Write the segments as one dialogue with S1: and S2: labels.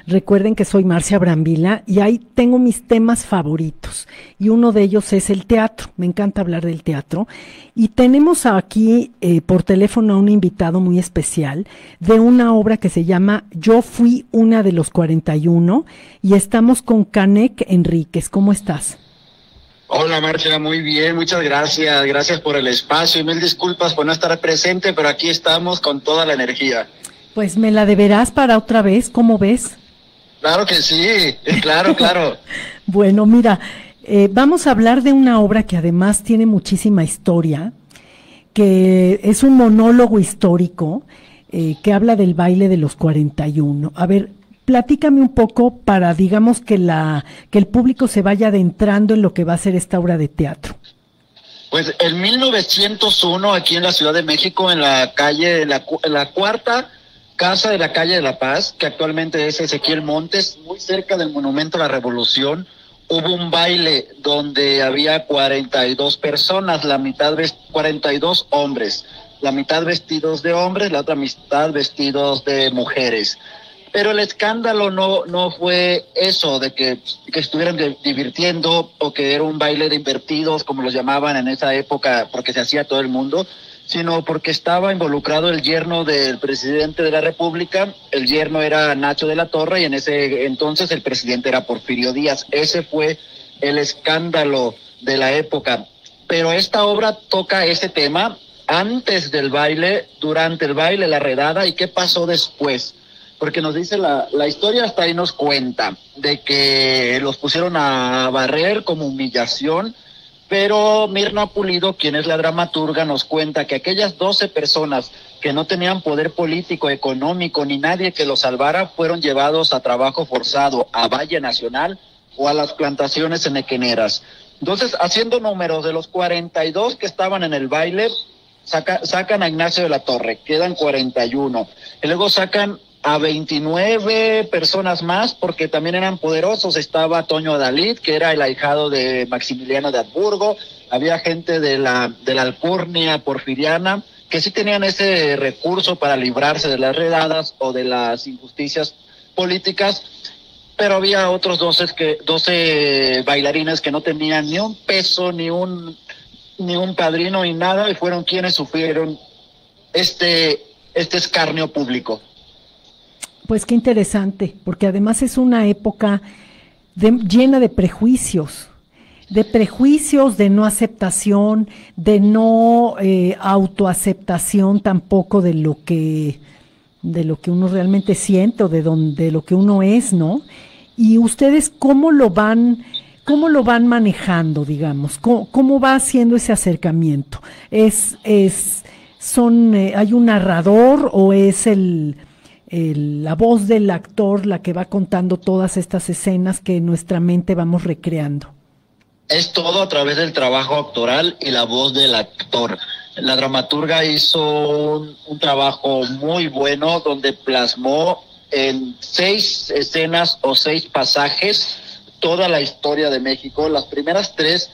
S1: Recuerden que soy Marcia Brambila y ahí tengo mis temas favoritos y uno de ellos es el teatro. Me encanta hablar del teatro y tenemos aquí por teléfono a un invitado muy especial de una obra que se llama Yo fui una de los 41 y estamos con Canek Enríquez. ¿Cómo estás?
S2: Hola Marcia, muy bien, muchas gracias. Gracias por el espacio y mil disculpas por no estar presente, pero aquí estamos con toda la energía.
S1: Pues me la deberás para otra vez, ¿cómo ves?
S2: Claro que sí, claro, claro.
S1: Bueno, mira, vamos a hablar de una obra que además tiene muchísima historia, que es un monólogo histórico que habla del baile de los 41. A ver, platícame un poco para, digamos, que el público se vaya adentrando en lo que va a ser esta obra de teatro.
S2: Pues en 1901, aquí en la Ciudad de México, en la calle, en la cuarta casa de la calle de La Paz, que actualmente es Ezequiel Montes, muy cerca del Monumento a la Revolución, hubo un baile donde había 42 personas, 42 hombres, la mitad vestidos de hombres, la otra mitad vestidos de mujeres. Pero el escándalo no fue eso, de que estuvieran divirtiendo o que era un baile de invertidos, como los llamaban en esa época, porque se hacía todo el mundo, sino porque estaba involucrado el yerno del presidente de la República. El yerno era Nacho de la Torre y en ese entonces el presidente era Porfirio Díaz. Ese fue el escándalo de la época. Pero esta obra toca ese tema antes del baile, durante el baile, la redada y qué pasó después. Porque nos dice la historia, hasta ahí nos cuenta, de que los pusieron a barrer como humillación, pero Mirna Pulido, quien es la dramaturga, nos cuenta que aquellas 12 personas que no tenían poder político, económico, ni nadie que los salvara, fueron llevados a trabajo forzado a Valle Nacional o a las plantaciones enequeneras. Entonces, haciendo números de los 42 que estaban en el baile, sacan a Ignacio de la Torre, quedan 41. Y luego sacan a 29 personas más, porque también eran poderosos. Estaba Toño Adalid, que era el ahijado de Maximiliano de Habsburgo. Había gente de la alcurnia porfiriana, que sí tenían ese recurso para librarse de las redadas o de las injusticias políticas, pero había otros 12 bailarines que no tenían ni un peso, ni un padrino, ni nada, y fueron quienes sufrieron este escarnio público.
S1: Pues qué interesante, porque además es una época llena de prejuicios, de no aceptación, de no autoaceptación tampoco de lo que uno realmente siente o de lo que uno es, ¿no? Y ustedes cómo lo van manejando, digamos, cómo va haciendo ese acercamiento. ¿Hay un narrador o es la voz del actor la que va contando todas estas escenas que en nuestra mente vamos recreando?
S2: Es todo a través del trabajo actoral y la voz del actor. La dramaturga hizo un trabajo muy bueno donde plasmó en 6 escenas o 6 pasajes toda la historia de México. Los primeros 3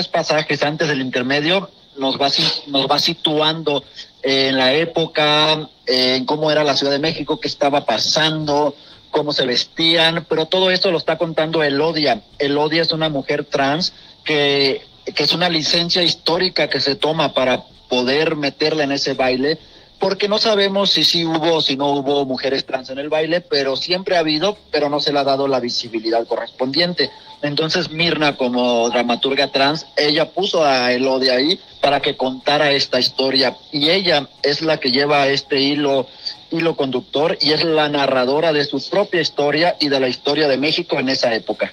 S2: pasajes antes del intermedio nos va situando en la época, en cómo era la Ciudad de México, qué estaba pasando, cómo se vestían, pero todo esto lo está contando Elodia. Elodia es una mujer trans que es una licencia histórica que se toma para poder meterla en ese baile, porque no sabemos si sí hubo o si no hubo mujeres trans en el baile, pero siempre ha habido, pero no se le ha dado la visibilidad correspondiente. Entonces Mirna, como dramaturga trans, ella puso a Elodia ahí para que contara esta historia, y ella es la que lleva este hilo conductor y es la narradora de su propia historia y de la historia de México en esa época.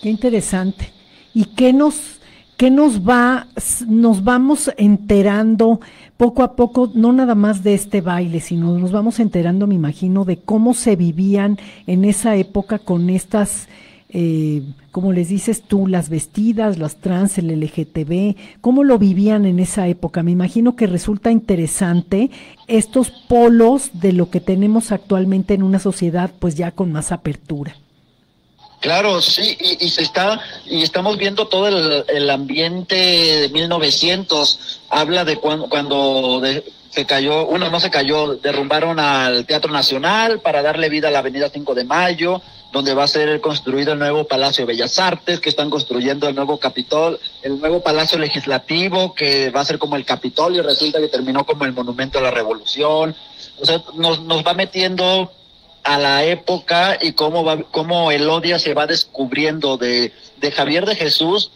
S1: Qué interesante. ¿Y qué nos vamos enterando poco a poco, no nada más de este baile, sino nos vamos enterando, me imagino, de cómo se vivían en esa época con estas, como les dices tú, las vestidas, las trans, el LGTB, cómo lo vivían en esa época? Me imagino que resulta interesante estos polos de lo que tenemos actualmente en una sociedad pues ya con más apertura.
S2: Claro, sí, y estamos viendo todo el ambiente de 1900. Habla de cuando se cayó, uno no se cayó, derrumbaron al Teatro Nacional para darle vida a la Avenida 5 de Mayo, donde va a ser construido el nuevo Palacio de Bellas Artes, que están construyendo el nuevo Capitol, el nuevo Palacio Legislativo, que va a ser como el Capitolio, resulta que terminó como el Monumento a la Revolución. O sea, nos va metiendo a la época y cómo Elodia se va descubriendo de Javier de Jesús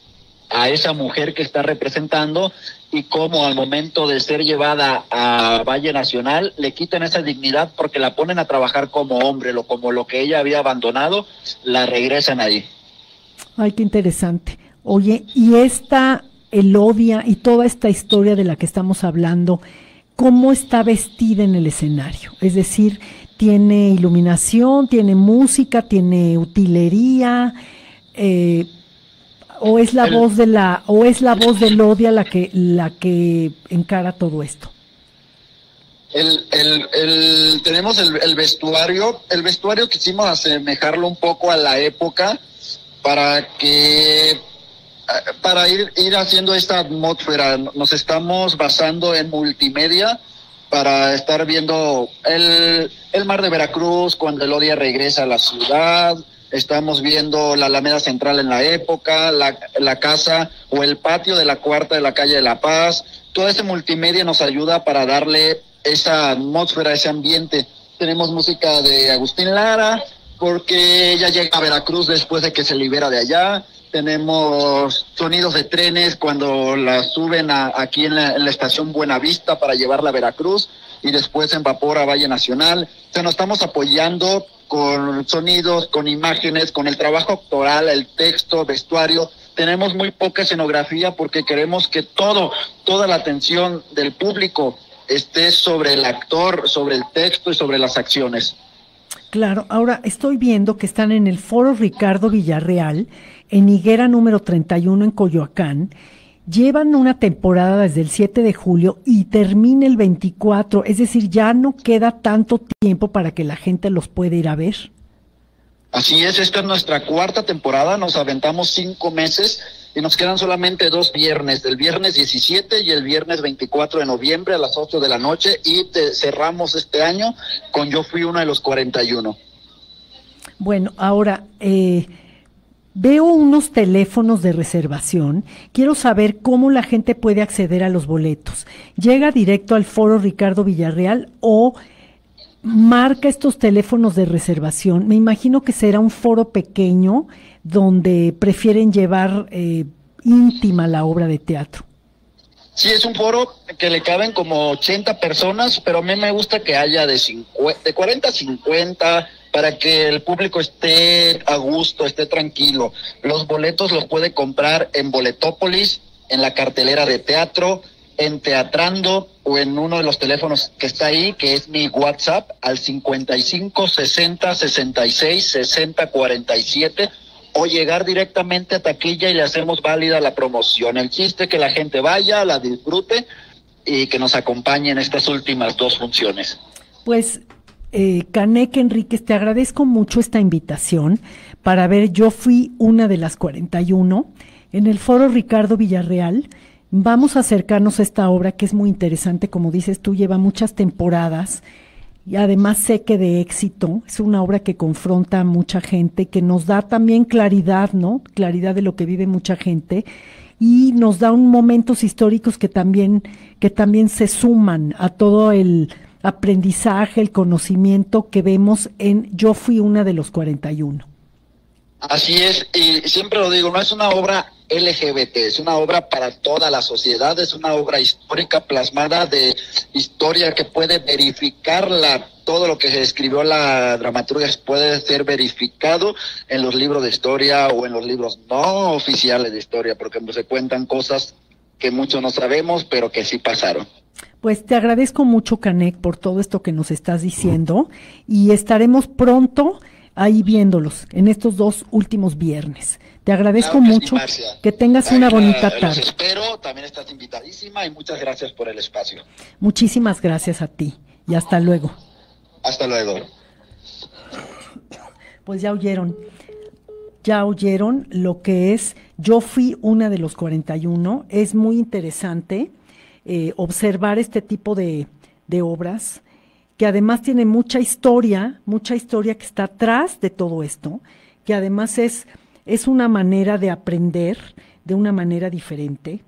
S2: a esa mujer que está representando, y cómo al momento de ser llevada a Valle Nacional le quitan esa dignidad porque la ponen a trabajar como hombre, como lo que ella había abandonado, la regresan ahí.
S1: Ay, qué interesante. Oye, y esta Elodia y toda esta historia de la que estamos hablando, ¿cómo está vestida en el escenario? Es decir, ¿tiene iluminación, tiene música, tiene utilería, o es la voz de Elodia la que encara todo esto?
S2: Tenemos el vestuario quisimos asemejarlo un poco a la época para ir haciendo esta atmósfera. Nos estamos basando en multimedia para estar viendo el mar de Veracruz cuando Elodia regresa a la ciudad. Estamos viendo la Alameda Central en la época, la casa o el patio de la Cuarta de la calle de La Paz. Todo ese multimedia nos ayuda para darle esa atmósfera, ese ambiente. Tenemos música de Agustín Lara, porque ella llega a Veracruz después de que se libera de allá. Tenemos sonidos de trenes cuando la suben aquí en la estación Buenavista para llevarla a Veracruz y después en vapor a Valle Nacional. O sea, nos estamos apoyando con sonidos, con imágenes, con el trabajo actoral, el texto, vestuario. Tenemos muy poca escenografía porque queremos que toda la atención del público esté sobre el actor, sobre el texto y sobre las acciones.
S1: Claro, ahora estoy viendo que están en el Foro Ricardo Villarreal, en Higuera número 31 en Coyoacán. Llevan una temporada desde el 7 de julio y termina el 24, es decir, ya no queda tanto tiempo para que la gente los pueda ir a ver.
S2: Así es, esta es nuestra cuarta temporada, nos aventamos 5 meses y nos quedan solamente 2 viernes, el viernes 17 y el viernes 24 de noviembre a las 8 de la noche, y cerramos este año con Yo Fui Uno de los 41.
S1: Bueno, ahora veo unos teléfonos de reservación. Quiero saber cómo la gente puede acceder a los boletos. ¿Llega directo al Foro Ricardo Villarreal o marca estos teléfonos de reservación? Me imagino que será un foro pequeño donde prefieren llevar íntima la obra de teatro.
S2: Sí, es un foro que le caben como 80 personas, pero a mí me gusta que haya de 40 a 50, para que el público esté a gusto, esté tranquilo. Los boletos los puede comprar en Boletópolis, en la cartelera de teatro, en Teatrando o en uno de los teléfonos que está ahí, que es mi WhatsApp, al 55 60 66 60 47, o llegar directamente a taquilla y le hacemos válida la promoción. El chiste es que la gente vaya, la disfrute y que nos acompañe en estas últimas 2 funciones.
S1: Pues Canek Enríquez, te agradezco mucho esta invitación para ver Yo Fui Una de las 41 en el Foro Ricardo Villarreal. Vamos a acercarnos a esta obra que es muy interesante, como dices tú, lleva muchas temporadas y además sé que de éxito. Es una obra que confronta a mucha gente, que nos da también claridad, ¿no? Claridad de lo que vive mucha gente, y nos da momentos históricos que también se suman a todo el aprendizaje, el conocimiento que vemos en Yo Fui Una de los 41.
S2: Así es, y siempre lo digo, no es una obra LGBT, es una obra para toda la sociedad, es una obra histórica plasmada de historia que puede verificarla. Todo lo que se escribió la dramaturgia puede ser verificado en los libros de historia o en los libros no oficiales de historia, porque se cuentan cosas que muchos no sabemos, pero que sí pasaron.
S1: Pues te agradezco mucho, Canek, por todo esto que nos estás diciendo, y estaremos pronto ahí viéndolos en estos 2 últimos viernes. Te agradezco mucho, sí, que tengas una bonita tarde.
S2: Los espero, también estás invitadísima y muchas gracias por el espacio.
S1: Muchísimas gracias a ti y hasta luego.
S2: Hasta luego.
S1: Pues ya oyeron lo que es Yo Fui Una de los 41. Es muy interesante observar este tipo de de obras, que además tiene mucha historia que está atrás de todo esto, que además es una manera de aprender de una manera diferente.